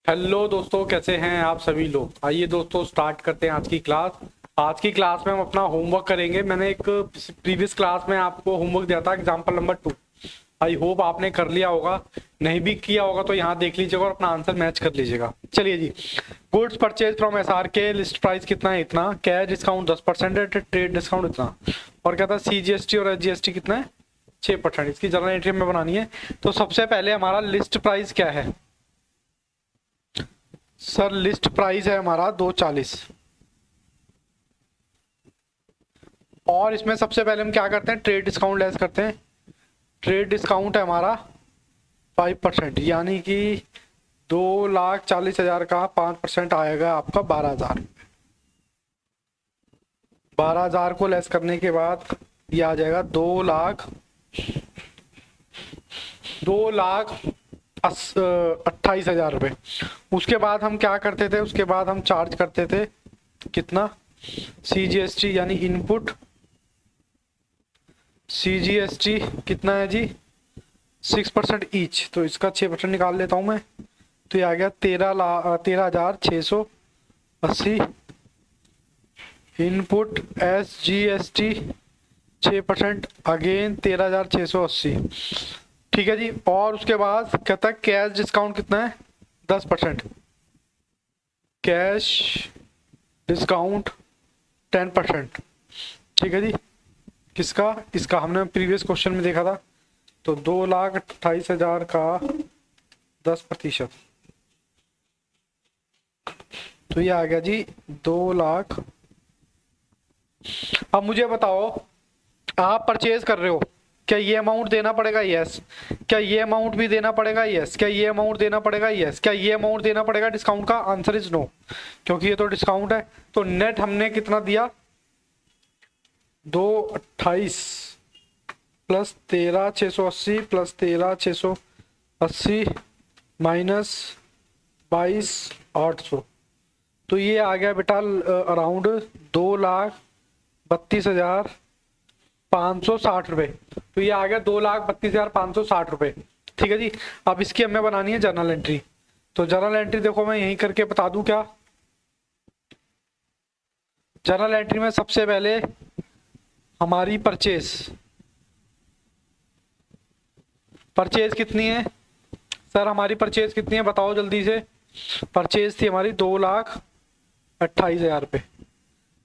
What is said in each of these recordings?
Hello दोस्तों, कैसे हैं आप सभी लोग। आइए दोस्तों स्टार्ट करते हैं आज की क्लास। आज की क्लास में हम अपना होमवर्क करेंगे। मैंने एक प्रीवियस क्लास में आपको होमवर्क दिया था एग्जांपल नंबर 2। आई होप आपने कर लिया होगा। नहीं भी किया होगा तो यहाँ देख लीजिएगा और अपना आंसर मैच कर लीजिएगा। चलिए जी। गुड्स परचेज फ्रॉम एसआर के, लिस्ट प्राइस कितना है इतना, कैश डिस्काउंट 10% है, ट्रेड डिस्काउंट इतना, और क्या था सीजीएसटी और एसजीएसटी कितना है 6%। इसकी जर्नल एंट्री में बनानी है। तो सबसे पहले हमारा लिस्ट प्राइस क्या है सर। लिस्ट प्राइस है हमारा 240। और इसमें सबसे पहले हम क्या करते हैं, ट्रेड डिस्काउंट लेस करते हैं। ट्रेड डिस्काउंट है हमारा 5%, यानी कि 2,40,000 का 5% आएगा आपका 12,000। 12,000 को लेस करने के बाद ये आ जाएगा 2,28,000 रुपये। उसके बाद हम क्या करते थे, उसके बाद हम चार्ज करते थे कितना, सीजीएसटी यानी इनपुट। सीजीएसटी कितना है जी, 6% ईच, तो इसका 6% निकाल लेता हूं मैं। तो ये आ गया 13,680। Input SGST 6%, again 13,680। ठीक है जी। और उसके बाद कहता है कैश डिस्काउंट कितना है, 10%। Cash discount 10%। ठीक है जी। किसका, इसका हमने प्रीवियस क्वेश्चन में देखा था। तो 2,28,000 का 10%, तो ये आ गया जी 2,00,000। अब मुझे बताओ, आप परचेज कर रहे हो, क्या ये अमाउंट देना पड़ेगा, यस। क्या ये अमाउंट भी देना पड़ेगा, यस। क्या ये अमाउंट देना पड़ेगा, यस। क्या ये अमाउंट देना पड़ेगा डिस्काउंट का, आंसर इज नो, क्योंकि ये तो डिस्काउंट है। तो नेट हमने कितना दिया, 2,28 प्लस 13,680 प्लस 13,680 माइनस 22,800, तो ये आ गया बेटा अराउंड 2,32,560 रुपये। तो ये आ गया 2,32,560 रुपये। ठीक है जी। अब इसकी हमें बनानी है जर्नल एंट्री। तो जर्नल एंट्री देखो मैं यहीं करके बता दूं क्या। जर्नल एंट्री में सबसे पहले हमारी परचेज कितनी है सर, हमारी परचेज कितनी है बताओ जल्दी से। परचेज थी हमारी 2,28,000 रुपये।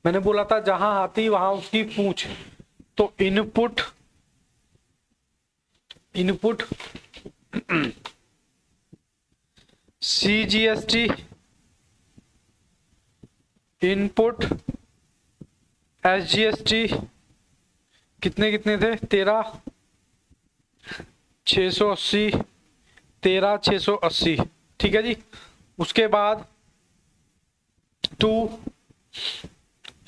मैंने बोला था जहां आती वहां उसकी पूछ। तो इनपुट सीजीएसटी, इनपुट एसजीएसटी कितने कितने थे, 13,680, 13,680। ठीक है जी। उसके बाद टू,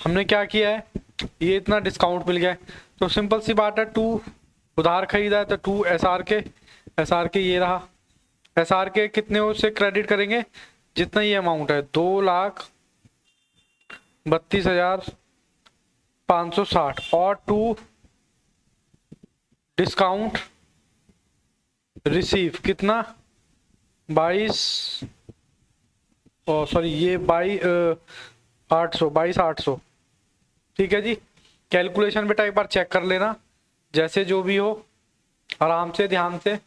हमने क्या किया है, ये इतना डिस्काउंट मिल गया है, तो सिंपल सी बात है, 2 उधार खरीदा है तो 2 एसआर के ये रहा। एसआर के कितने उससे क्रेडिट करेंगे, जितना ये अमाउंट है 2,32,560, और 2 डिस्काउंट रिसीव कितना 22, सॉरी ये 22,800। ठीक है जी। कैलकुलेशन बेटा एक बार चेक कर लेना, जैसे जो भी हो आराम से ध्यान से।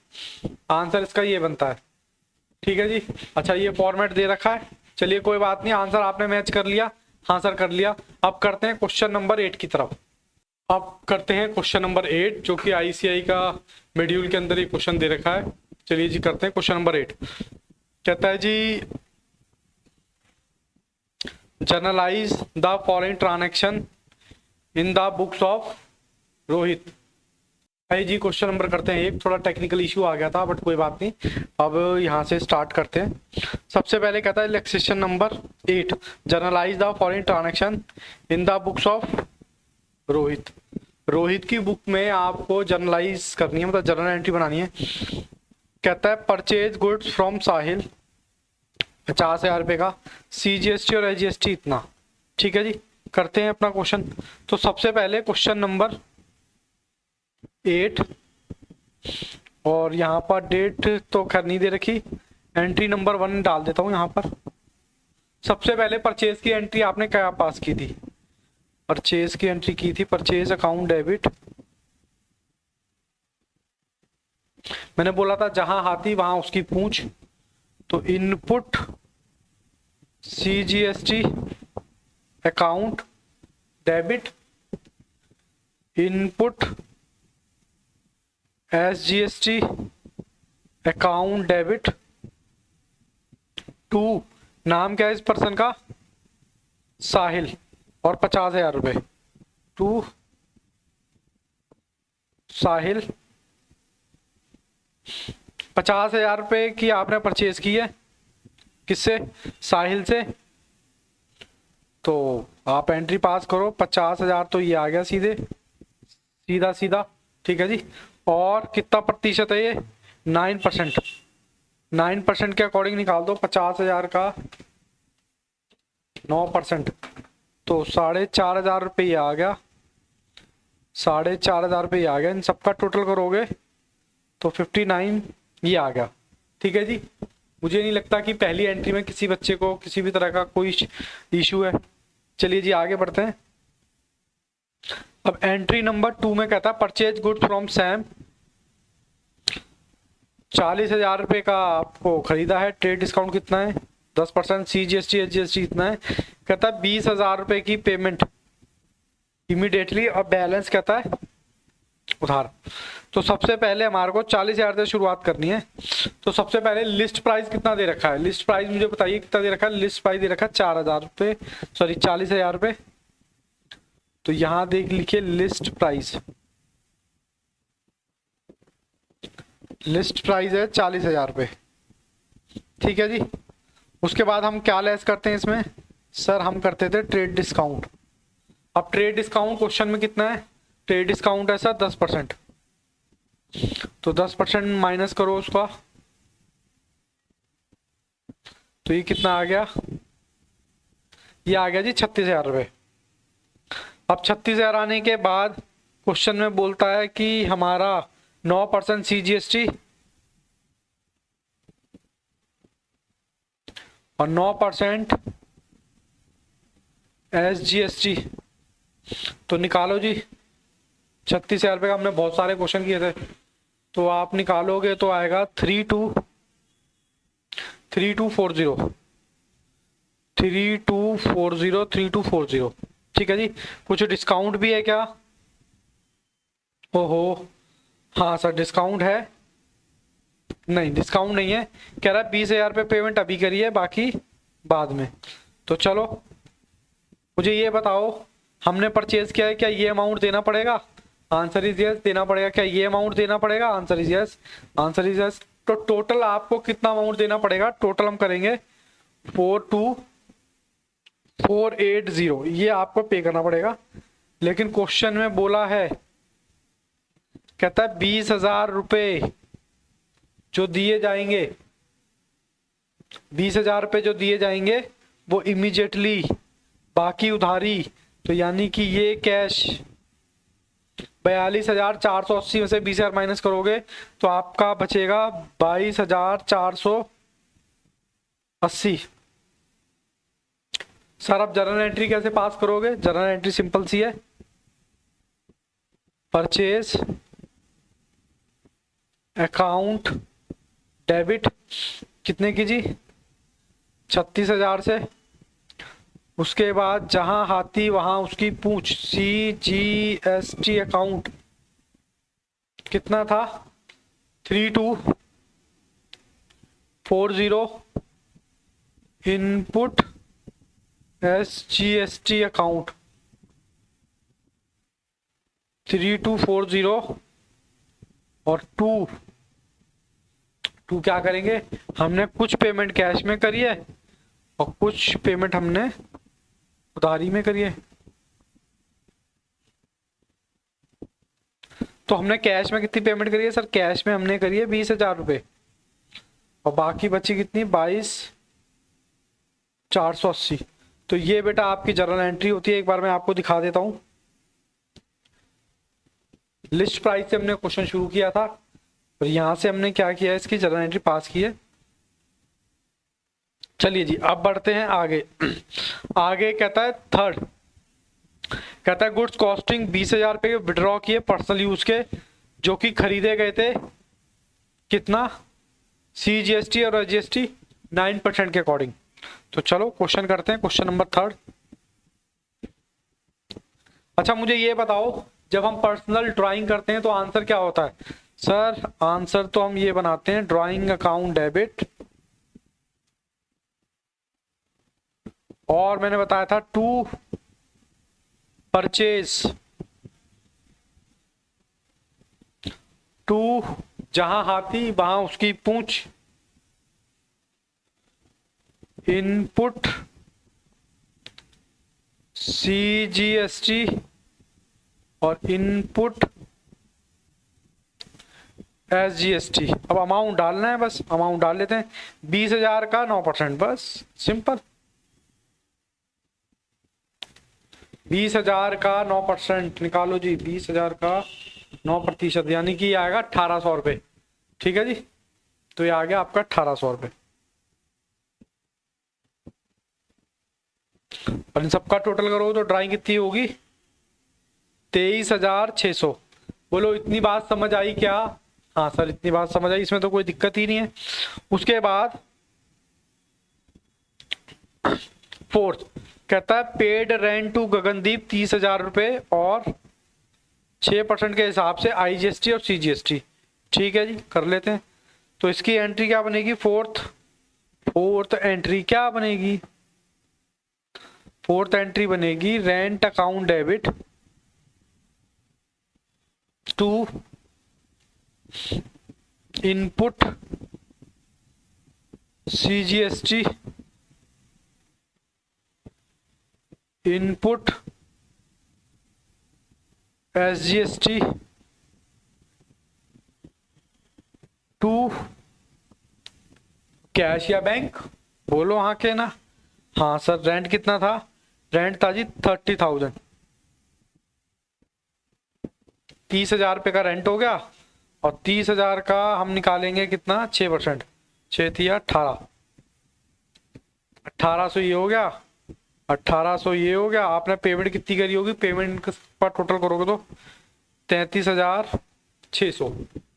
आंसर इसका ये बनता है। ठीक है जी। अच्छा ये फॉर्मेट दे रखा है, चलिए कोई बात नहीं, आंसर आपने मैच कर लिया। हाँ सर कर लिया। अब करते हैं क्वेश्चन नंबर 8 की तरफ। अब करते हैं क्वेश्चन नंबर 8, जो कि आईसीआई का मॉड्यूल के अंदर ही क्वेश्चन दे रखा है। चलिए जी करते हैं क्वेश्चन नंबर 8। कहता है जी, journalise the following transaction in the books of Rohit. भाई जी क्वेश्चन नंबर करते हैं एक, थोड़ा टेक्निकल इशू आ गया था बट कोई बात नहीं। अब यहाँ से स्टार्ट करते हैं। सबसे पहले कहता है relaxation number 8, generalized the following transaction in the books of Rohit. Rohit की बुक में आपको जर्नलाइज करनी है, मतलब जर्नल एंट्री बनानी है। कहता है परचेज गुड्स फ्रॉम साहिल 50,000 रुपये का, सीजीएसटी और एसजीएसटी इतना। ठीक है जी। करते हैं अपना क्वेश्चन। तो सबसे पहले क्वेश्चन नंबर 8, और यहाँ पर डेट तो खैर नहीं दे रखी, एंट्री नंबर 1 डाल देता हूँ यहाँ पर। सबसे पहले परचेज की एंट्री आपने क्या पास की थी? परचेज की एंट्री की थी, परचेज अकाउंट डेबिट। मैंने बोला था जहां हाथी वहां उसकी पूंछ, तो input CGST account debit, input SGST account debit to, नाम क्या है इस पर्सन का? साहिल, और 50,000 रुपये टू साहिल। 50,000 रुपये की आपने परचेज की है, किससे? साहिल से। तो आप एंट्री पास करो, 50,000 तो ये आ गया सीधे, सीधा सीधा, ठीक है जी। और कितना प्रतिशत है ये? 9%। 9% के अकॉर्डिंग निकाल दो 50,000 का 9%, तो 4,500 रुपये ये आ गया, 4,500 रुपये आ गया। इन सबका टोटल करोगे तो 59 ये आ गया, ठीक है जी। मुझे नहीं लगता कि पहली एंट्री में किसी बच्चे को किसी भी तरह का कोई इशू है। चलिए जी आगे बढ़ते हैं। अब एंट्री नंबर 2 में कहता है परचेज गुड्स फ्रॉम सैम। 40,000 रुपये का आपको खरीदा है, ट्रेड डिस्काउंट कितना है? 10%, CGST HGST कितना है? कहता है 20,000 रुपये की पेमेंट इमीडिएटली, और बैलेंस कहता है उधार। तो सबसे पहले हमारे को 40,000 से शुरुआत करनी है। तो सबसे पहले लिस्ट प्राइस कितना दे रखा है? लिस्ट प्राइस मुझे बताइए कितना दे रखा है? लिस्ट प्राइस दे रखा है 4,000 रुपये, सॉरी 40,000 रुपये। तो यहां देख लिखिए लिस्ट प्राइस, लिस्ट प्राइस है 40,000 रुपये, ठीक है जी। उसके बाद हम क्या लेस करते हैं इसमें? सर हम करते थे ट्रेड डिस्काउंट। अब ट्रेड डिस्काउंट क्वेश्चन में कितना है? ट्रेड डिस्काउंट है सर 10%, तो 10% माइनस करो उसका, तो ये कितना आ गया? ये आ गया जी 36,000 रुपये। अब 36,000 आने के बाद क्वेश्चन में बोलता है कि हमारा 9% CGST और 9% SGST, तो निकालो जी। 36,000 रुपये का हमने बहुत सारे क्वेश्चन किए थे, तो आप निकालोगे तो आएगा 3240, ठीक है जी। कुछ डिस्काउंट भी है क्या? ओहो हाँ सर डिस्काउंट है, नहीं डिस्काउंट नहीं है, कह रहा है 20,000 रुपये पेमेंट अभी करिए, बाकी बाद में। तो चलो मुझे ये बताओ, हमने परचेज किया है, क्या ये अमाउंट देना पड़ेगा? आंसर इज यस, देना पड़ेगा। क्या ये अमाउंट देना पड़ेगा? Answer is yes, answer is yes. तो टोटल आपको कितना अमाउंट देना पड़ेगा? टोटल हम करेंगे 42,480, ये आपको पे करना पड़ेगा। लेकिन क्वेश्चन में बोला है, कहता है 20,000 रुपये जो दिए जाएंगे, 20,000 रुपये जो दिए जाएंगे वो इमीडिएटली, बाकी उधारी। तो यानी कि ये कैश 42,480 में से 20,000 माइनस करोगे तो आपका बचेगा 22,480। सर आप जर्नल एंट्री कैसे पास करोगे? जर्नल एंट्री सिंपल सी है, परचेज अकाउंट डेबिट कितने की जी? 36,000 से। उसके बाद जहां हाथी वहां उसकी पूंछ, CGST अकाउंट कितना था? 3240, इनपुट SGST अकाउंट 3240 और टू क्या करेंगे? हमने कुछ पेमेंट कैश में करी है और कुछ पेमेंट हमने उधारी में करी है। तो हमने कैश में कितनी पेमेंट करी है सर? कैश में हमने करी है 20,000 रुपये, और बाकी बची कितनी? 22,480। तो ये बेटा आपकी जर्नल एंट्री होती है। एक बार मैं आपको दिखा देता हूं। लिस्ट प्राइस से हमने क्वेश्चन शुरू किया था और यहां से हमने क्या किया है, इसकी जर्नल एंट्री पास की है। चलिए जी अब बढ़ते हैं आगे। आगे कहता है थर्ड, कहता है गुड्स कॉस्टिंग 20,000 रुपये विड्रॉ किए पर्सनल यूज के, जो कि खरीदे गए थे कितना, CGST और GST 9% के अकॉर्डिंग। तो चलो क्वेश्चन करते हैं, क्वेश्चन नंबर थर्ड। अच्छा मुझे ये बताओ, जब हम पर्सनल ड्राइंग करते हैं तो आंसर क्या होता है? सर आंसर तो हम ये बनाते हैं, ड्राइंग अकाउंट डेबिट, और मैंने बताया था टू परचेज, टू जहां हाथी वहां उसकी पूंछ, इनपुट CGST और इनपुट SGST। अब अमाउंट डालना है, बस अमाउंट डाल लेते हैं, 20,000 का 9%, बस सिंपल। 20,000 का 9% निकालो जी, 20,000 का 9%, यानी कि आएगा 1,800 रुपये। ठीक है जी, तो ये आ गया आपका 1,800 रुपये। और इन सबका टोटल करो तो ड्राइंग कितनी होगी, 23,600। बोलो इतनी बात समझ आई क्या? हाँ सर इतनी बात समझ आई, इसमें तो कोई दिक्कत ही नहीं है। उसके बाद फोर्थ कहता है पेड रेंट टू गगनदीप 30,000 रुपये और 6% के हिसाब से IGST और CGST। ठीक है जी कर लेते हैं। तो इसकी एंट्री क्या बनेगी, फोर्थ एंट्री क्या बनेगी, फोर्थ एंट्री बनेगी rent account debit to input CGST, input SGST to cash या बैंक। बोलो हाँ के ना। हाँ सर रेंट कितना था, रेंट था जी 30,000, 30,000 रुपये का रेंट हो गया, और 30,000 का हम निकालेंगे कितना, 6%, 6 18, 1,800 ये हो गया, 1,800 ये हो गया। आपने पेमेंट कितनी करी होगी, पेमेंट पर टोटल करोगे तो 33,600।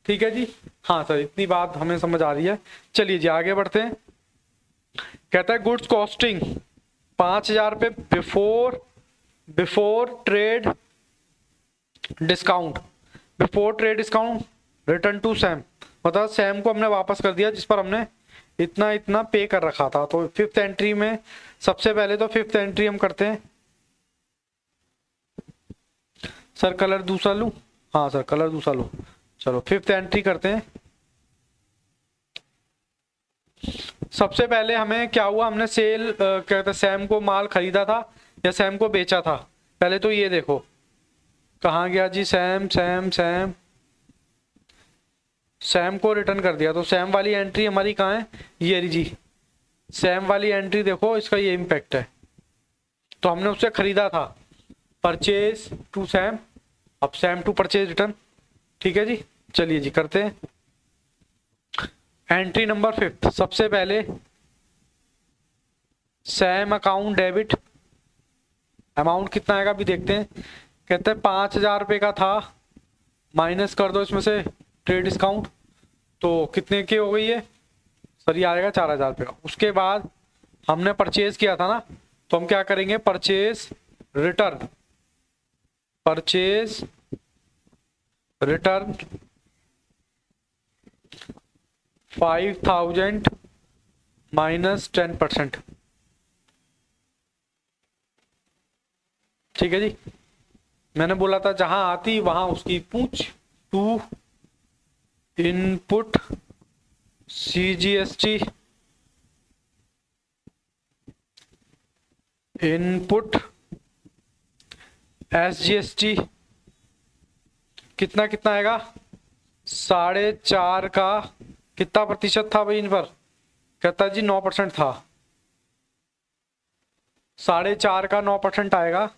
ठीक है जी, हाँ सर इतनी बात हमें समझ आ रही है। चलिए जी आगे बढ़ते हैं। कहता है गुड्स कॉस्टिंग 5,000 रुपये before trade discount, before trade discount return to Sam, मतलब सैम को हमने वापस कर दिया जिस पर हमने इतना इतना पे कर रखा था। तो फिफ्थ एंट्री में सबसे पहले तो फिफ्थ एंट्री हम करते हैं। सर कलर दूसरा लूं? हाँ सर कलर दूसरा लो। चलो फिफ्थ एंट्री करते हैं। सबसे पहले हमें क्या हुआ, हमने सेल कहते सैम को माल खरीदा था या सैम को बेचा था, पहले तो ये देखो कहाँ गया जी, सैम सैम सैम, सैम को रिटर्न कर दिया। तो सैम वाली एंट्री हमारी कहाँ है, ये रही जी, सैम वाली एंट्री देखो, इसका ये इम्पैक्ट है। तो हमने उससे खरीदा था, परचेज टू सैम, अब सैम टू परचेज रिटर्न। ठीक है जी, चलिए जी करते हैं। एंट्री नंबर फिफ्थ, सबसे पहले सैम अकाउंट डेबिट, अमाउंट कितना आएगा अभी देखते हैं। कहते हैं 5,000 रुपये का था, माइनस कर दो इसमें से ट्रेड डिस्काउंट, तो कितने की हो गई है सर, ये आएगा 4,000 रुपये का। उसके बाद हमने परचेज किया था ना, तो हम क्या करेंगे, purchase return, purchase return 5,000 minus 10%। ठीक है जी, मैंने बोला था जहां आती वहां उसकी पूछ, to input CGST, input SGST, कितना कितना आएगा, 4.5 का कितना प्रतिशत था भाई इन पर, कहता जी 9% था, 4.5 का 9% आएगा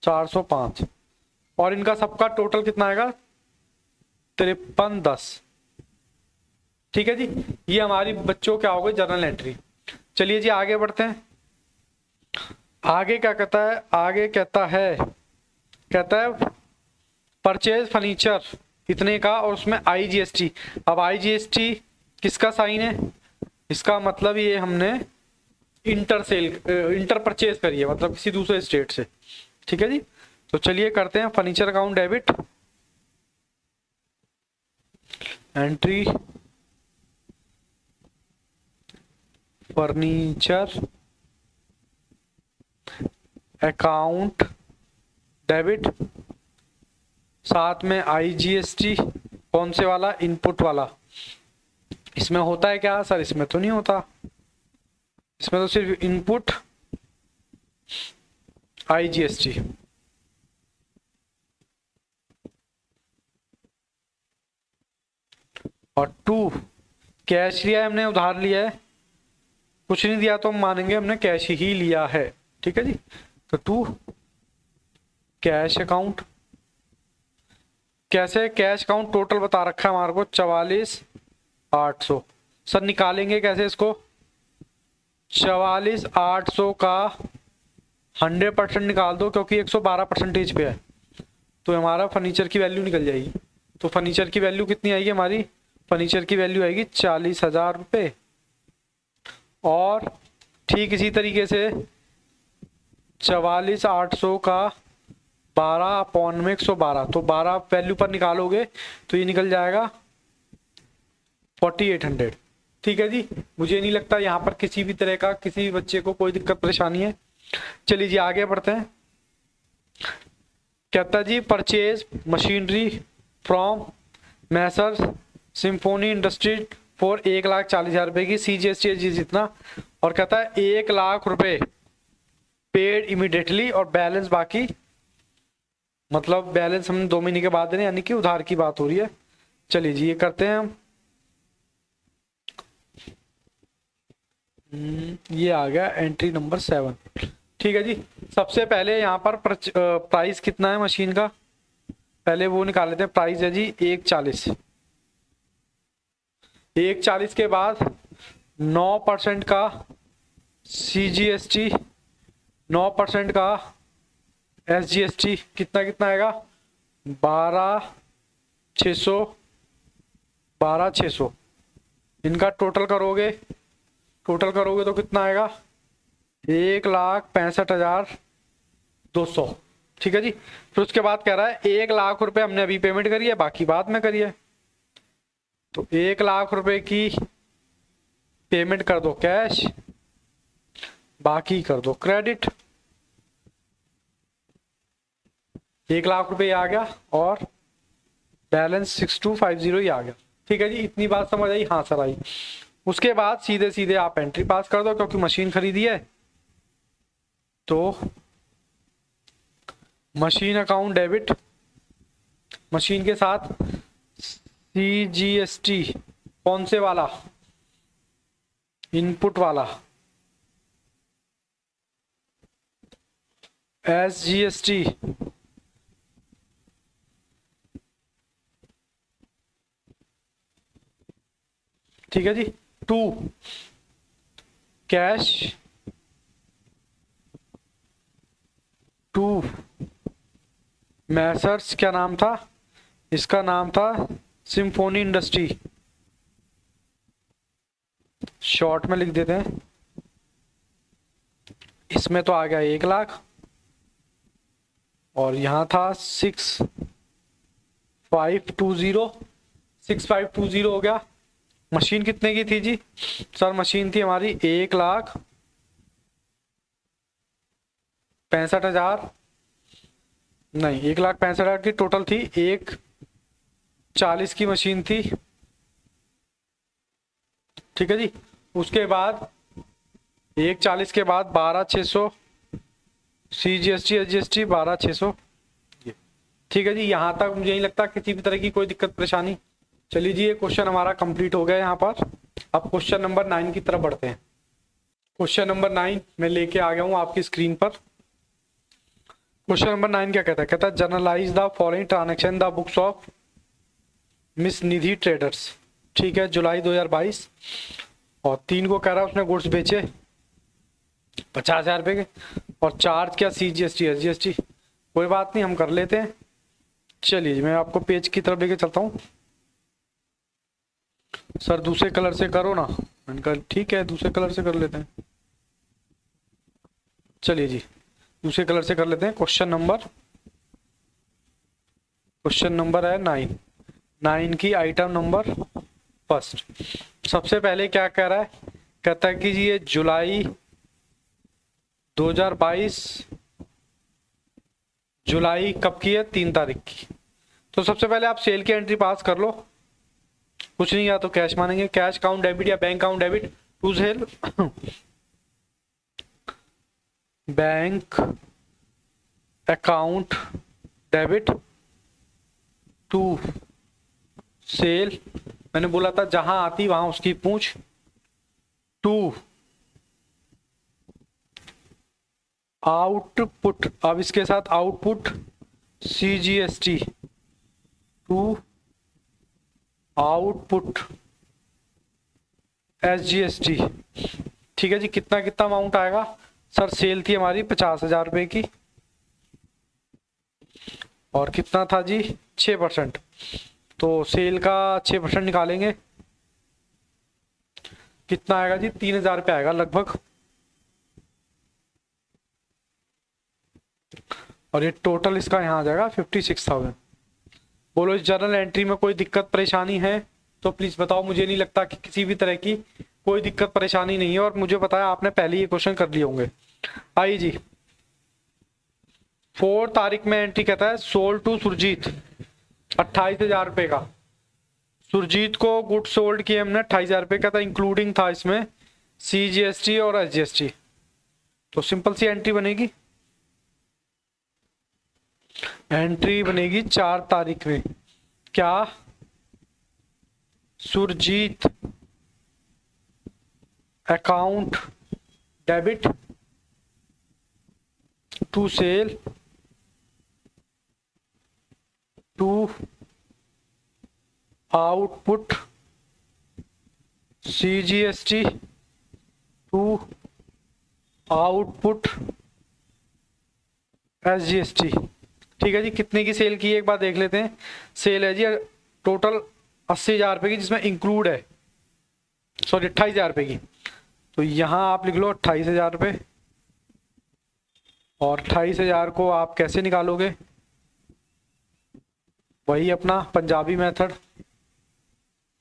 405, और इनका सबका टोटल कितना आएगा 5310। ठीक है जी, ये हमारी बच्चों क्या हो गई जर्नल एंट्री। चलिए जी आगे बढ़ते हैं। आगे क्या कहता है, आगे कहता है परचेज फर्नीचर इतने का और उसमें आईजीएसटी। अब आईजीएसटी किसका साइन है, इसका मतलब ये हमने इंटर परचेज करी है, मतलब किसी दूसरे स्टेट से। ठीक है जी, तो चलिए करते हैं furniture account debit entry furniture account debit, साथ में आईजीएसटी कौन से वाला, इनपुट वाला। इसमें होता है क्या सर, इसमें तो नहीं होता, इसमें तो सिर्फ इनपुट आईजीएसटी। और 2 कैश लिया है हमने, उधार लिया है, कुछ नहीं दिया तो हम मानेंगे हमने कैश ही लिया है। ठीक है जी, तो 2 कैश अकाउंट। कैसे, कैश अकाउंट टोटल बता रखा है हमारे को 44,800। सर निकालेंगे कैसे इसको, 44,800 का 100% निकाल दो, क्योंकि 112% पे है, तो हमारा फर्नीचर की वैल्यू निकल जाएगी। तो फर्नीचर की वैल्यू कितनी आएगी हमारी, फर्नीचर की वैल्यू आएगी 40,000 रुपये। और ठीक इसी तरीके से 44,800 का 12/112, तो 12 वैल्यू पर निकालोगे तो ये निकल जाएगा 4,800। ठीक है जी, मुझे नहीं लगता यहाँ पर किसी भी तरह का किसी भी बच्चे को कोई दिक्कत परेशानी है। चलिए जी आगे बढ़ते हैं। कहता जी purchase machinery from messrs Symphony industry for 1,40,000 रुपए की CGST जितना, और कहता है 1,00,000 रुपए पेड इमीडिएटली और बैलेंस बाकी, मतलब बैलेंस हम 2 महीने के बाद देने, यानी कि उधार की बात हो रही है। चलिए जी ये करते हैं हम। ये आ गया एंट्री नंबर 7। ठीक है जी, सबसे पहले यहाँ पर प्राइस कितना है मशीन का, पहले वो निकाल लेते हैं। प्राइस है जी 1,40। 1,40 के बाद 9% का CGST, 9% का SGST, कितना कितना आएगा 12,600, 12,600। इनका टोटल करोगे तो कितना आएगा 1,65,200। ठीक है जी, फिर उसके बाद कह रहा है 1,00,000 रुपए हमने अभी पेमेंट करी है, बाकी बाद में करी है, तो 1,00,000 रुपए की पेमेंट कर दो कैश, बाकी कर दो क्रेडिट। 1,00,000 रुपए आ गया और बैलेंस 6250 ही आ गया। ठीक है जी, इतनी बात समझ आई, हाँ सर आई। उसके बाद सीधे सीधे आप एंट्री पास कर दो, क्योंकि मशीन खरीदी है, तो मशीन अकाउंट डेबिट, मशीन के साथ CGST कौन से वाला, इनपुट वाला, SGST ठीक है जी। 2 कैश, 2 मैसर्स, क्या नाम था इसका, नाम था सिम्फोनी इंडस्ट्री, शॉर्ट में लिख देते हैं। इसमें तो आ गया 1,00,000 और यहाँ था 6,520 हो गया। मशीन कितने की थी जी सर, मशीन थी हमारी 1,65,000, नहीं 1,65,000 की टोटल थी, 1,40 की मशीन थी। ठीक है जी, उसके बाद 1,40 के बाद 12,600 CGST SGST 12,600। ठीक है जी, यहाँ तक मुझे नहीं लगता किसी भी तरह की कोई दिक्कत परेशानी। चलिए जी, ये क्वेश्चन हमारा कंप्लीट हो गया यहाँ पर। अब क्वेश्चन नंबर 9 की तरफ बढ़ते हैं। क्वेश्चन नंबर 9 मैं लेके आ गया हूँ आपकी स्क्रीन पर। क्वेश्चन नंबर 9 क्या कहता है generalized the following transaction the books of miss Nidhi traders. ठीक है, जुलाई 2022। और 3 को कह रहा है उसने गुड्स बेचे 50,000 रुपये के, और चार्ज क्या CGST SGST, कोई बात नहीं हम कर लेते हैं। चलिए जी, मैं आपको पेज की तरफ लेके चलता हूँ। सर दूसरे कलर से करो ना, मैंने कहा ठीक है दूसरे कलर से कर लेते हैं। चलिए जी, दूसरे कलर से कर लेते हैं। क्वेश्चन नंबर है 9 की आइटम नंबर फर्स्ट। सबसे पहले क्या कह रहा है, कहता है कि जी ये जुलाई 2022, जुलाई कब की है, 3 तारीख की। तो सबसे पहले आप सेल की एंट्री पास कर लो, कुछ नहीं, या तो कैश मानेंगे, कैश अकाउंट डेबिट या bank account debit to sale, bank account debit to sale. मैंने बोला था जहां आती वहां उसकी पूछ। टू आउटपुट, अब इसके साथ output CGST, to output SGST। ठीक है जी, कितना कितना अमाउंट आएगा। सर सेल थी हमारी 50,000 रुपए की, और कितना था जी 6%, तो सेल का 6% निकालेंगे, कितना आएगा जी 3,000 रुपये आएगा लगभग। और ये टोटल इसका यहाँ आ जाएगा 56,000। बोलो इस जर्नल एंट्री में कोई दिक्कत परेशानी है तो प्लीज बताओ। मुझे नहीं लगता कि किसी भी तरह की कोई दिक्कत परेशानी नहीं है, और मुझे बताया आपने पहले ये क्वेश्चन कर लिए होंगे। आइए जी, 4 तारीख में एंट्री कहता है सोल्ड टू सुरजीत 28,000 रुपये का। सुरजीत को गुड सोल्ड किए हमने 28,000 रुपये का था, इंक्लूडिंग था इसमें CGST और SGST। तो सिंपल सी एंट्री बनेगी, एंट्री बनेगी 4 तारीख में। क्या Surjit account debit to sale to output CGST to output SGST। ठीक है जी, कितने की सेल की एक बार देख लेते हैं। सेल है जी टोटल 80,000 रुपये की, जिसमें इंक्लूड है, सॉरी 28,000 रुपये की। तो यहाँ आप लिख लो 28,000 रुपये, और 28,000 को आप कैसे निकालोगे, वही अपना पंजाबी मेथड,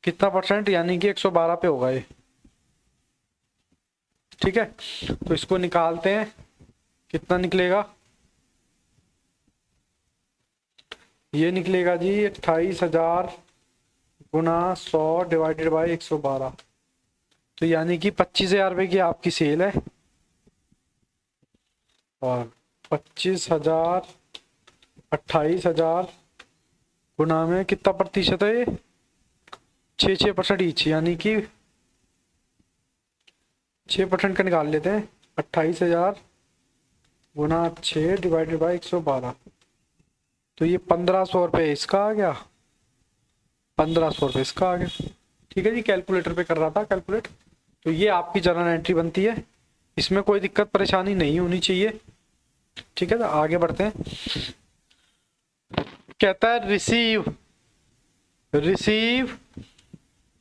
कितना परसेंट, यानी कि 112 पे होगा ये। ठीक है, तो इसको निकालते हैं, कितना निकलेगा, ये निकलेगा जी 28,000 गुना 100 डिवाइडेड बाई 112, तो यानी कि 25,000 रुपये की आपकी सेल है। और 25,000 28,000 गुना में कितना प्रतिशत है, ये 6% ईच, यानी कि 6% का निकाल लेते हैं। 28,000 गुना 6 डिवाइडेड बाई 112, तो ये 1,500 रुपये इसका आ गया, 1,500 रुपये इसका आ गया। ठीक है जी, कैलकुलेटर पे कर रहा था कैलकुलेट। तो ये आपकी जर्नल एंट्री बनती है, इसमें कोई दिक्कत परेशानी नहीं होनी चाहिए। ठीक है, तो आगे बढ़ते हैं। कहता है receive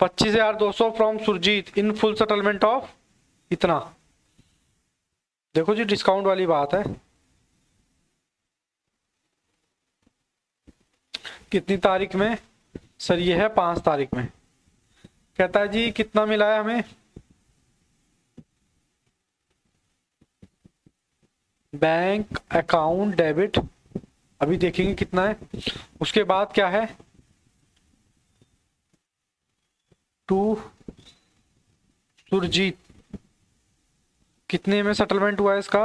25,200 from Surjit in full settlement of इतना। देखो जी, डिस्काउंट वाली बात है। कितनी तारीख में, सर ये है 5 तारीख में। कहता है जी कितना मिला है हमें, बैंक अकाउंट डेबिट, अभी देखेंगे कितना है। उसके बाद क्या है, टू सुरजीत, कितने में सेटलमेंट हुआ है इसका,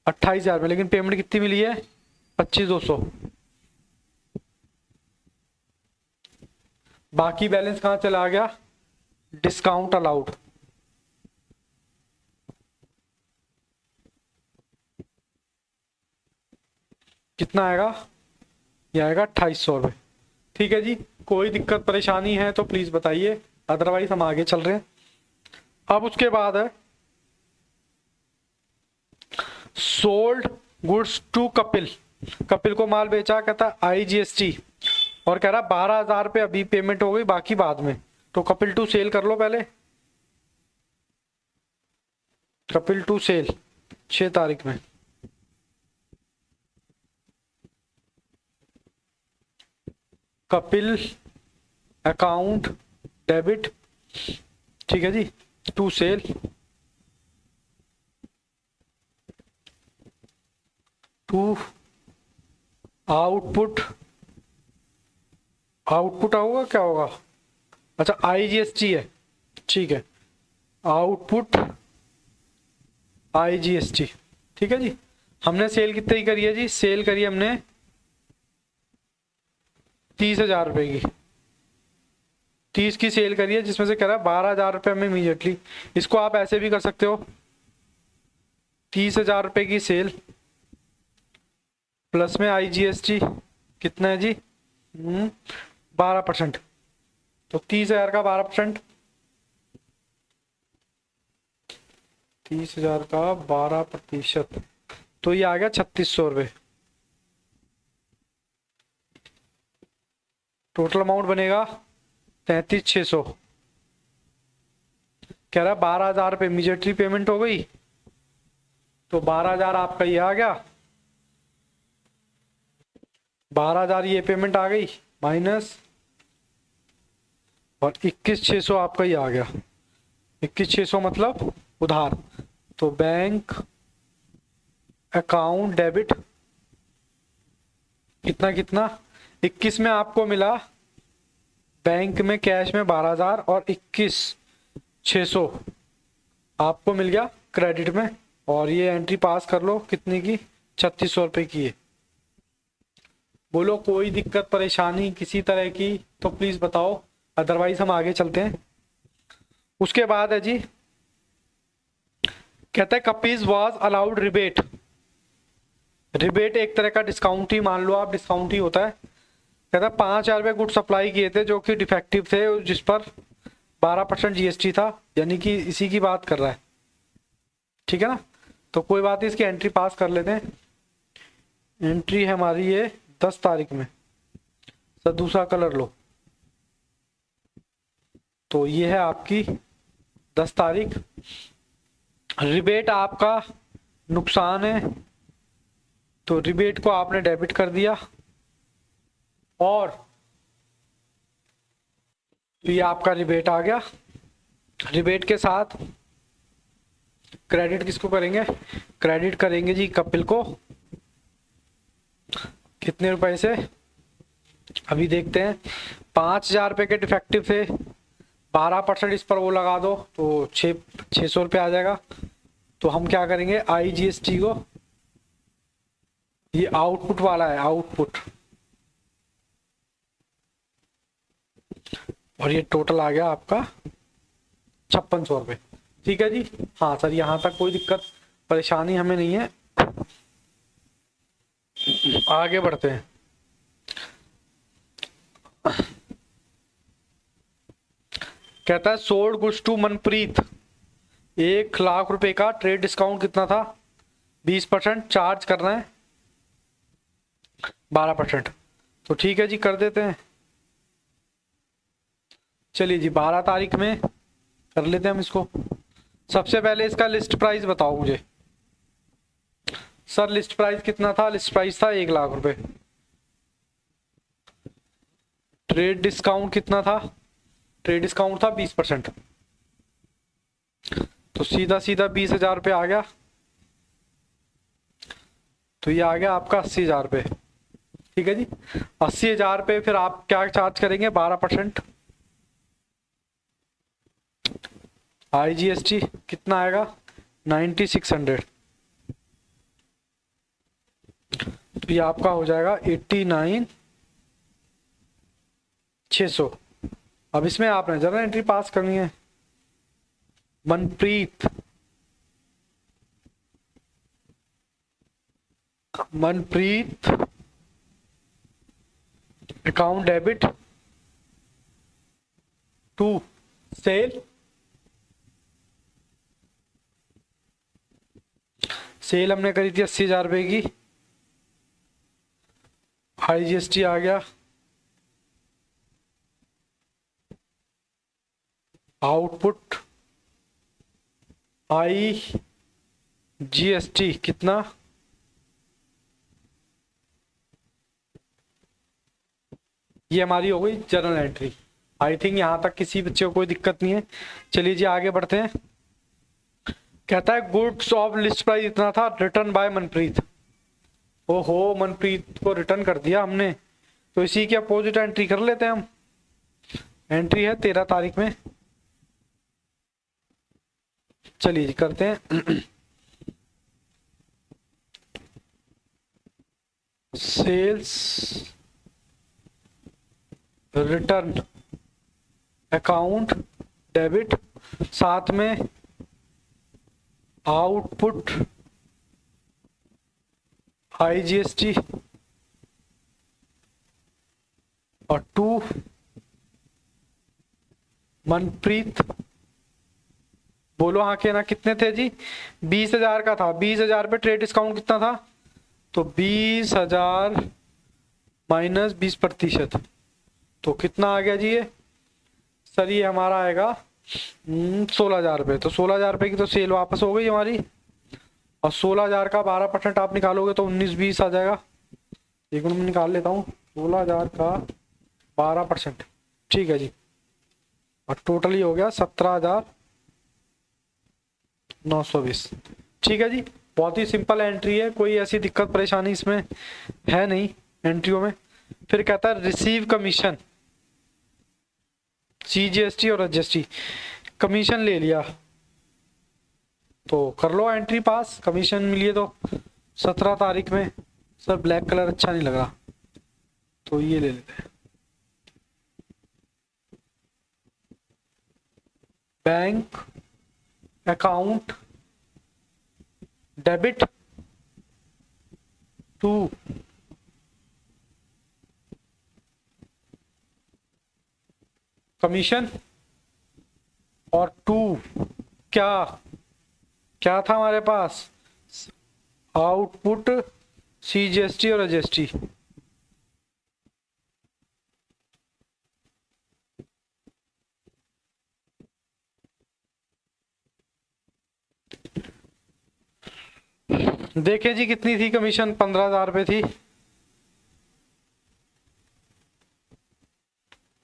28,000 में, लेकिन पेमेंट कितनी मिली है, 25,200। बाकी बैलेंस कहाँ चला गया, डिस्काउंट अलाउड। कितना आएगा, ये आएगा 2,800 रुपये। ठीक है जी, कोई दिक्कत परेशानी है तो प्लीज बताइए, अदरवाइज हम आगे चल रहे हैं। अब उसके बाद है sold goods to Kapil. Kapil को माल बेचा, कहता IGST, और कह रहा 12,000 रुपये अभी पेमेंट हो गई, बाकी बाद में। तो कपिल टू सेल कर लो पहले। कपिल टू सेल 6 तारीख में। कपिल अकाउंट डेबिट, ठीक है जी, to sale to output. Output होगा, क्या होगा? अच्छा IGST है, ठीक है, आउटपुट IGST, ठीक है जी। हमने सेल कितने की करी है जी? सेल करी हमने 30,000 रुपये की, 30 की सेल करी है, जिसमें से कह रहा है 12,000 रुपये में इमीडिएटली। इसको आप ऐसे भी कर सकते हो, 30,000 रुपये की सेल प्लस में IGST कितना है जी? 12%। तो 30,000 का 12%, 30,000 का 12%, तो ये आ गया 3600 रुपये। टोटल अमाउंट बनेगा 33,600। कह रहा है 12,000 रुपये इमीडिएटली पेमेंट हो गई, तो 12,000 आपका ये आ गया, 12,000 ये पेमेंट आ गई माइनस, और 21,600 आपका ये आ गया। 21,600 मतलब उधार। तो बैंक अकाउंट डेबिट कितना कितना, 21 में आपको मिला बैंक में कैश में 12,000, और 21,600 आपको मिल गया क्रेडिट में। और ये एंट्री पास कर लो, कितने की? 3600 रुपये की है। बोलो कोई दिक्कत परेशानी किसी तरह की तो प्लीज बताओ, अदरवाइज हम आगे चलते हैं। उसके बाद है जी, कहता है कपीज वॉज अलाउड रिबेट। रिबेट एक तरह का डिस्काउंट ही मान लो आप, डिस्काउंट ही होता है। कहता है 5,000 रुपये गुड सप्लाई किए थे जो कि डिफेक्टिव थे, जिस पर 12% GST था, यानी कि इसी की बात कर रहा है, ठीक है ना। तो कोई बात नहीं, इसकी एंट्री पास कर लेते हैं। एंट्री है हमारी ये 10 तारीख में। सर दूसरा कलर लो, तो ये है आपकी 10 तारीख। रिबेट आपका नुकसान है, तो रिबेट को आपने डेबिट कर दिया, और ये आपका रिबेट आ गया। रिबेट के साथ क्रेडिट किसको करेंगे? क्रेडिट करेंगे जी कपिल को। कितने रुपए से? अभी देखते हैं। 5,000 रुपये के डिफेक्टिव थे, 12% इस पर वो लगा दो तो 600 रुपये आ जाएगा। तो हम क्या करेंगे, IGST को, ये आउटपुट वाला है, आउटपुट, और ये टोटल आ गया आपका 5600 रुपये, ठीक है जी। हाँ सर, यहाँ तक कोई दिक्कत परेशानी हमें नहीं है। आगे बढ़ते हैं। कहता है सोल्ड गुड्स टू मनप्रीत, 1,00,000 रुपए का ट्रेड डिस्काउंट कितना था? 20%, चार्ज करना है 12%। तो ठीक है जी, कर देते हैं। चलिए जी, 12 तारीख में कर लेते हैं हम इसको। सबसे पहले इसका लिस्ट प्राइस बताओ मुझे। सर लिस्ट प्राइस कितना था? लिस्ट प्राइस था 1,00,000 रुपए। ट्रेड डिस्काउंट कितना था? ट्रेड डिस्काउंट था 20%, तो सीधा सीधा 20,000 रुपये आ गया। तो ये आ गया आपका 80,000 रुपये, ठीक है जी। 80,000 रुपये फिर आप क्या चार्ज करेंगे? 12%। IGST कितना आएगा? 9600। तो ये आपका हो जाएगा 89,600। अब इसमें आपने जरा एंट्री पास करनी है। Manpreet, Manpreet account debit to sale, sale हमने करी थी 80,000 रुपए की, IGST आ गया, आउटपुट IGST कितना, ये हमारी हो गई जर्नल एंट्री। आई थिंक यहाँ तक किसी बच्चे को कोई दिक्कत नहीं है। चलिए जी आगे बढ़ते हैं। कहता है गुड्स ऑफ लिस्ट प्राइस इतना था, रिटर्न बाय मनप्रीत। ओहो, मनप्रीत को रिटर्न कर दिया हमने, तो इसी की अपोजिट एंट्री कर लेते हैं हम। एंट्री है 13 तारीख में, चलिए जी करते हैं। सेल्स रिटर्न अकाउंट डेबिट, साथ में आउटपुट IGST और टू मनप्रीत। बोलो हाँ के ना, कितने थे जी? 20,000 का था। 20,000 पे ट्रेड डिस्काउंट कितना था? तो 20,000 माइनस 20%, तो कितना आ गया जी ये? सर ये हमारा आएगा 16,000 रुपये। तो 16,000 रुपये की तो सेल वापस हो गई हमारी, और 16,000 का 12% आप निकालोगे तो 19-20 आ जाएगा। एक मिनट में निकाल लेता हूँ, 16,000 का 12%, ठीक है जी, और टोटल ही हो गया 17,920। ठीक है जी, बहुत ही सिंपल एंट्री है, कोई ऐसी दिक्कत परेशानी इसमें है नहीं एंट्रियों में। फिर कहता है रिसीव कमीशन, CGST और HST, कमीशन ले लिया तो कर लो एंट्री पास। कमीशन मिली है तो 17 तारीख में। सर ब्लैक कलर अच्छा नहीं लग रहा, तो ये ले लेते हैं। Bank account debit to commission, और टू क्या क्या था हमारे पास? आउटपुट CGST और HST। देखें जी कितनी थी कमीशन? 15,000 रुपये थी।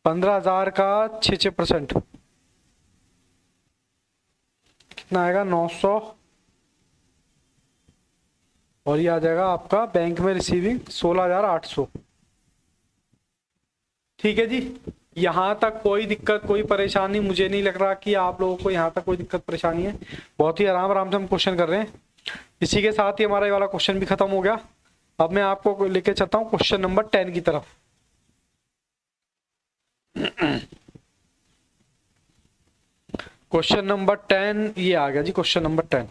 15,000 का 6% कितना आएगा? 900, और ये आ जाएगा आपका बैंक में रिसीविंग 16,800। ठीक है जी, यहाँ तक कोई दिक्कत कोई परेशानी मुझे नहीं लग रहा कि आप लोगों को यहाँ तक कोई दिक्कत परेशानी है। बहुत ही आराम आराम से हम क्वेश्चन कर रहे हैं। इसी के साथ ही हमारा ये वाला क्वेश्चन भी खत्म हो गया। अब मैं आपको लेके चलता हूँ क्वेश्चन नंबर 10 की तरफ। क्वेश्चन नंबर 10 ये आ गया जी। क्वेश्चन नंबर 10,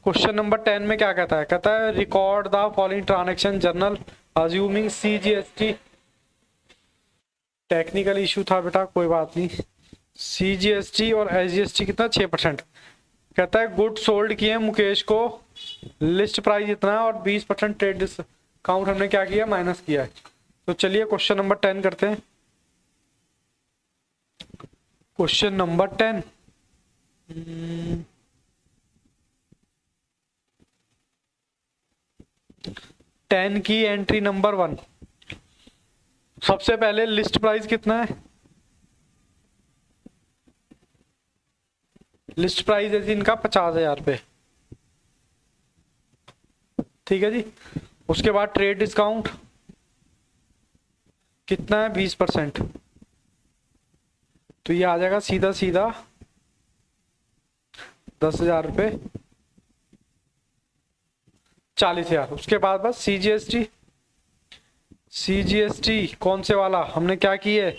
क्वेश्चन नंबर 10 में क्या कहता है? कहता है record the following transaction journal assuming CGST। Technical issue था बेटा, कोई बात नहीं। CGST और HGST कितना? 6%। कहता है गुड सोल्ड किए मुकेश को, लिस्ट प्राइस इतना है, और 20% ट्रेड डिस्काउंट हमने क्या किया? माइनस किया है। तो चलिए क्वेश्चन नंबर 10 करते हैं। क्वेश्चन नंबर 10, 10 की एंट्री नंबर 1। सबसे पहले लिस्ट प्राइस कितना है? लिस्ट प्राइस है इनका 50,000 रुपये। ठीक है जी, उसके बाद ट्रेड डिस्काउंट कितना है? 20%। तो ये आ जाएगा सीधा सीधा 10,000 रुपये, 40,000। उसके बाद बस CGST कौन से वाला हमने क्या की है?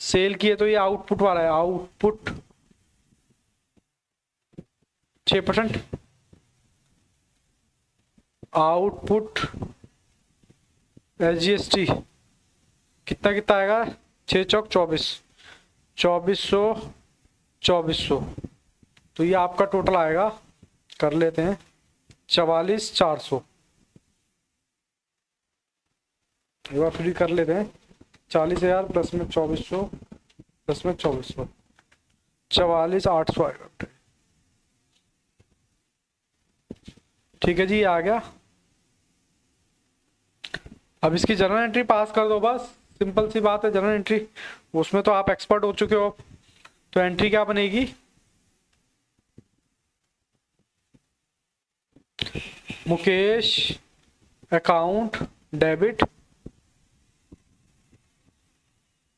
सेल की है, तो ये आउटपुट वाला है। आउटपुट 6%, आउटपुट HGST कितना कितना आएगा, 6 चौक 24, 2400, 2400, तो ये आपका टोटल आएगा, कर लेते हैं 44,400। एक बार फिर कर लेते हैं, 40,000 प्लस में 2400 प्लस में 2400, 44,800 आएगा। ठीक है जी, ये आ गया। अब इसकी जर्नल एंट्री पास कर दो, बस सिंपल सी बात है। जर्नल एंट्री उसमें तो आप एक्सपर्ट हो चुके हो, तो एंट्री क्या बनेगी, Mukesh account debit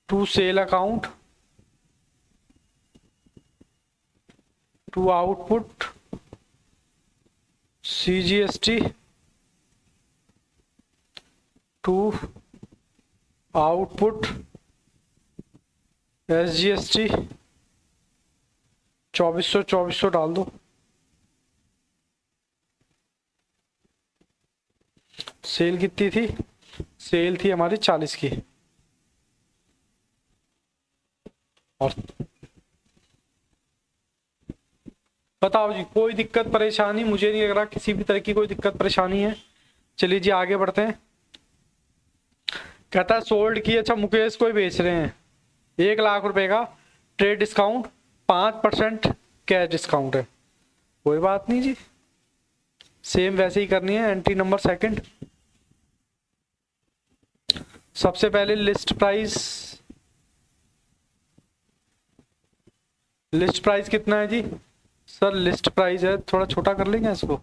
to sale account to output CGST to output SGST, 2400 डाल दो। सेल कितनी थी, सेल थी हमारी 40 की, और बताओ जी कोई दिक्कत परेशानी, मुझे नहीं लग रहा किसी भी तरह की कोई दिक्कत परेशानी है। चलिए जी आगे बढ़ते हैं। कहता है सोल्ड की, अच्छा मुकेश को ही बेच रहे हैं, 1 लाख रुपए का ट्रेड डिस्काउंट, 5% कैश डिस्काउंट है, कोई बात नहीं जी, सेम वैसे ही करनी है। एंट्री नंबर सेकंड, सबसे पहले लिस्ट प्राइस, लिस्ट प्राइस कितना है जी, सर लिस्ट प्राइस है, थोड़ा छोटा कर लेंगे इसको,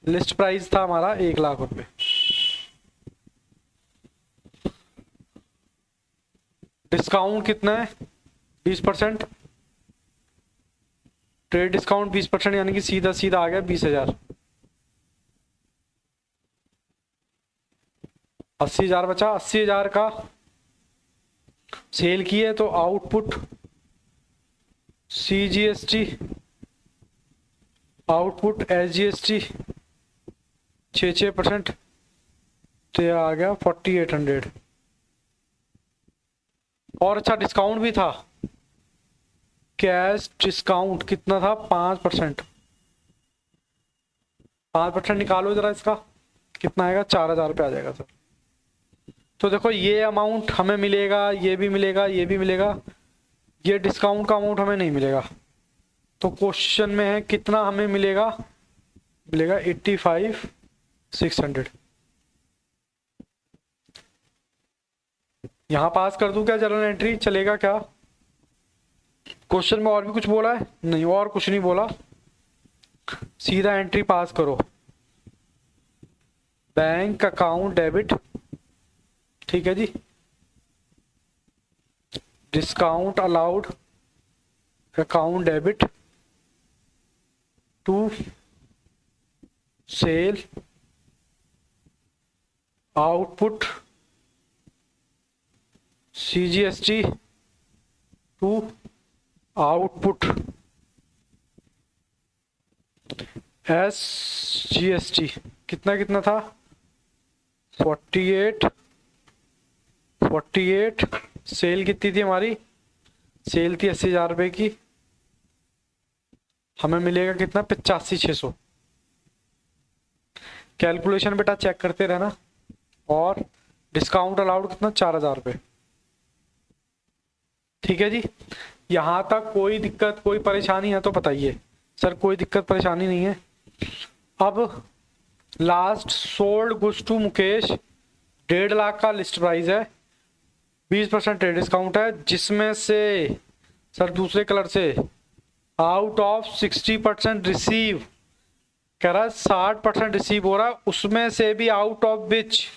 लिस्ट प्राइस था हमारा 1 लाख रुपए, डिस्काउंट कितना है 20%, ट्रेड डिस्काउंट 20%, यानी कि सीधा सीधा आ गया 20,000, 80,000 बचा। 80,000 का सेल की है, तो आउटपुट CGST आउटपुट SGST 6% तो आ गया 4800। और अच्छा डिस्काउंट भी था, कैश डिस्काउंट कितना था, 5%, 5% निकालो जरा इसका, कितना आएगा, 4,000 रुपये आ जाएगा सर। तो देखो ये अमाउंट हमें मिलेगा, ये भी मिलेगा, ये भी मिलेगा, ये डिस्काउंट का अमाउंट हमें नहीं मिलेगा। तो क्वेश्चन में है कितना हमें मिलेगा, मिलेगा 85,600। यहां पास कर दूं क्या जर्नल एंट्री, चलेगा क्या? क्वेश्चन में और भी कुछ बोला है? नहीं, और कुछ नहीं बोला, सीधा एंट्री पास करो। बैंक अकाउंट डेबिट, ठीक है जी, discount allowed account debit to sale output CGST to output SGST, कितना कितना था, 48, सेल कितनी थी हमारी, सेल थी 80,000 रुपए की, हमें मिलेगा कितना, 85,600। कैलकुलेशन बेटा चेक करते रहना। और डिस्काउंट अलाउड कितना, 4,000 रुपये। ठीक है जी, यहां तक कोई दिक्कत कोई परेशानी है तो बताइए। सर कोई दिक्कत परेशानी नहीं है। अब last sold goods to Mukesh, 1.5 lakh का लिस्ट प्राइस है, 20% ट्रेड डिस्काउंट है, जिसमें से सर दूसरे कलर से आउट ऑफ 60% रिसीव, कह रहा है 60% रिसीव हो रहा है, उसमें से भी आउट ऑफ विच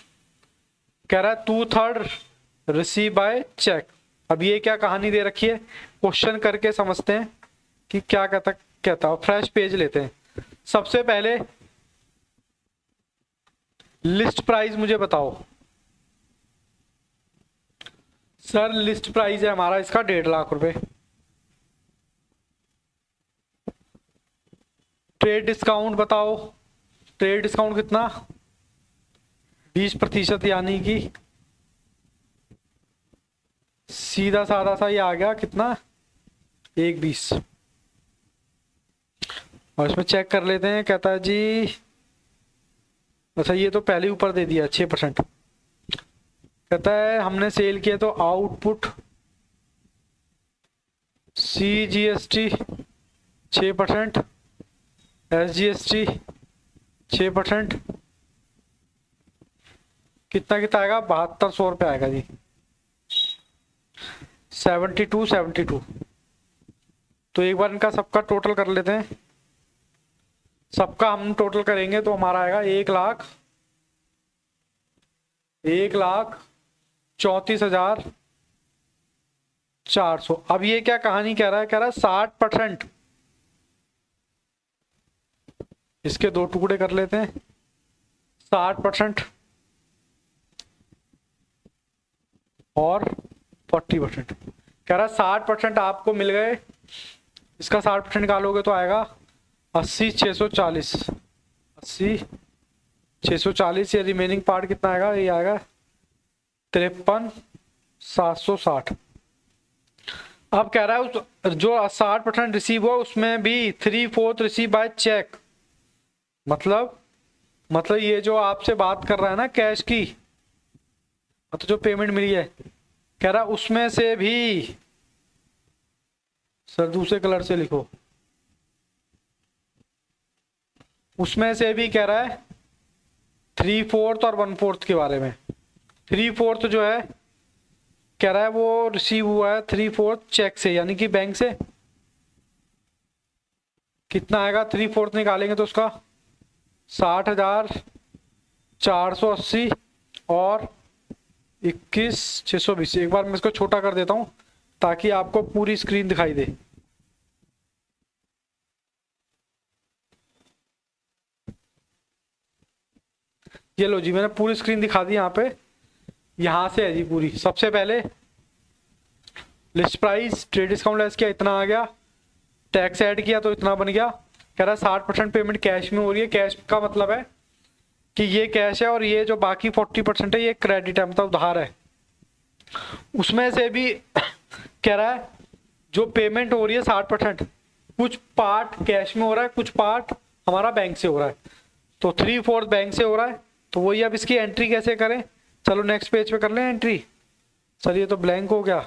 कह रहा है 2/3 रिसीव बाय चेक। अब ये क्या कहानी दे रखी है, क्वेश्चन करके समझते हैं कि क्या कहता। फ्रेश पेज लेते हैं। सबसे पहले लिस्ट प्राइस मुझे बताओ। सर लिस्ट प्राइस है हमारा इसका 1.5 लाख रुपए। ट्रेड डिस्काउंट बताओ, ट्रेड डिस्काउंट कितना, 20% यानी कि सीधा साधा सा ये आ गया कितना, 1,20। और इसमें चेक कर लेते हैं, कहता है जी, अच्छा ये तो पहले ऊपर दे दिया 6%। कहता है हमने सेल किया तो आउटपुट CGST 6%, SGST 6%, कितना कितना आएगा, 7200 रुपये आएगा जी। 72। तो एक बार इनका सबका टोटल कर लेते हैं। सबका हम टोटल करेंगे तो हमारा आएगा 1,34,400। अब ये क्या कहानी कह रहा है, 60%। इसके दो टुकड़े कर लेते हैं, 60% और 40%। कह रहा है 60% आपको मिल गए, इसका 60% निकालोगे तो आएगा 80,640। 80,640। ये रिमेनिंग पार्ट कितना आएगा, ये आएगा 53,760। अब कह रहा है उस जो 60% रिसीव हुआ उसमें भी 3/4 रिसीव बाय चेक। मतलब ये जो आपसे बात कर रहा है ना कैश की, मतलब जो पेमेंट मिली है, कह रहा उसमें से भी, सर दूसरे कलर से लिखो, उसमें से भी कह रहा है 3/4 और 1/4 के बारे में। 3/4 जो है कह रहा है वो रिसीव हुआ है 3/4 चेक से, यानी कि बैंक से। कितना आएगा 3/4 निकालेंगे तो उसका 60,480 और 21,620। एक बार मैं इसको छोटा कर देता हूं ताकि आपको पूरी स्क्रीन दिखाई दे। ये लो जी, मैंने पूरी स्क्रीन दिखा दी। यहाँ पे यहां से है जी पूरी। सबसे पहले list price, trade discount less किया, इतना आ गया। टैक्स ऐड किया तो इतना बन गया। कह रहा है 60% पेमेंट कैश में हो रही है। कैश का मतलब है कि ये कैश है और ये जो बाकी 40% है ये क्रेडिट है, मतलब उधार है। उसमें से भी कह रहा है जो पेमेंट हो रही है 60%, कुछ पार्ट कैश में हो रहा है, कुछ पार्ट हमारा बैंक से हो रहा है। तो 3/4 बैंक से हो रहा है। तो वही, अब इसकी एंट्री कैसे करें, चलो नेक्स्ट पेज पे कर लें एंट्री। सर ये तो ब्लैंक हो गया,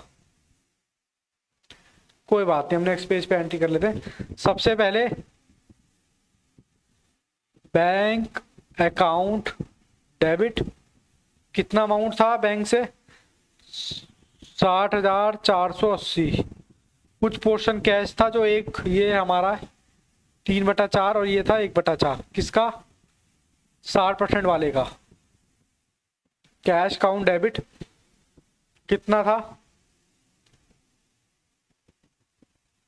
कोई बात नहीं, हम नेक्स्ट पेज पे एंट्री कर लेते हैं। सबसे पहले बैंक अकाउंट डेबिट, कितना अमाउंट था बैंक से, 60,480। कुछ पोर्शन कैश था जो एक, ये हमारा 3/4 और ये था 1/4। किसका, 60% वाले का। कैश अकाउंट डेबिट कितना था,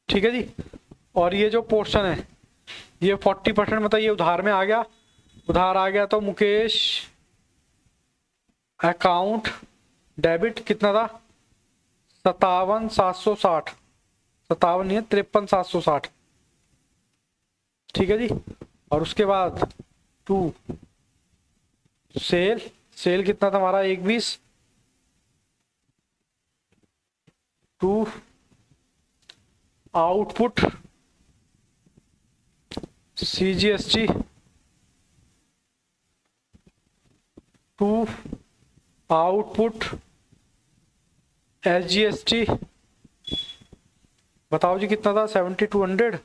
ठीक है जी। और ये जो पोर्शन है ये 40%, मतलब ये उधार में आ गया। उधार आ गया तो मुकेश अकाउंट डेबिट कितना था, 57,760। 57 नहीं है, 53,760, ठीक है जी। और उसके बाद टू सेल कितना था हमारा, 1,20। To output CGST, to output SGST। बताओ जी कितना था, 7,200।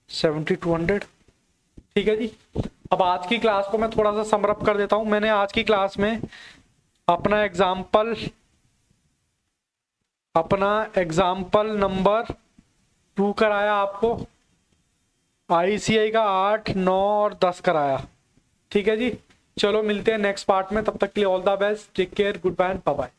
7,200, ठीक है जी। अब आज की क्लास को मैं थोड़ा सा समरअप कर देता हूं। मैंने आज की क्लास में अपना एग्जाम्पल नंबर 2 कराया आपको, ICI का 8, 9 और 10 कराया, ठीक है जी। चलो मिलते हैं नेक्स्ट पार्ट में, तब तक के लिए all the best, take care, good bye, bye bye.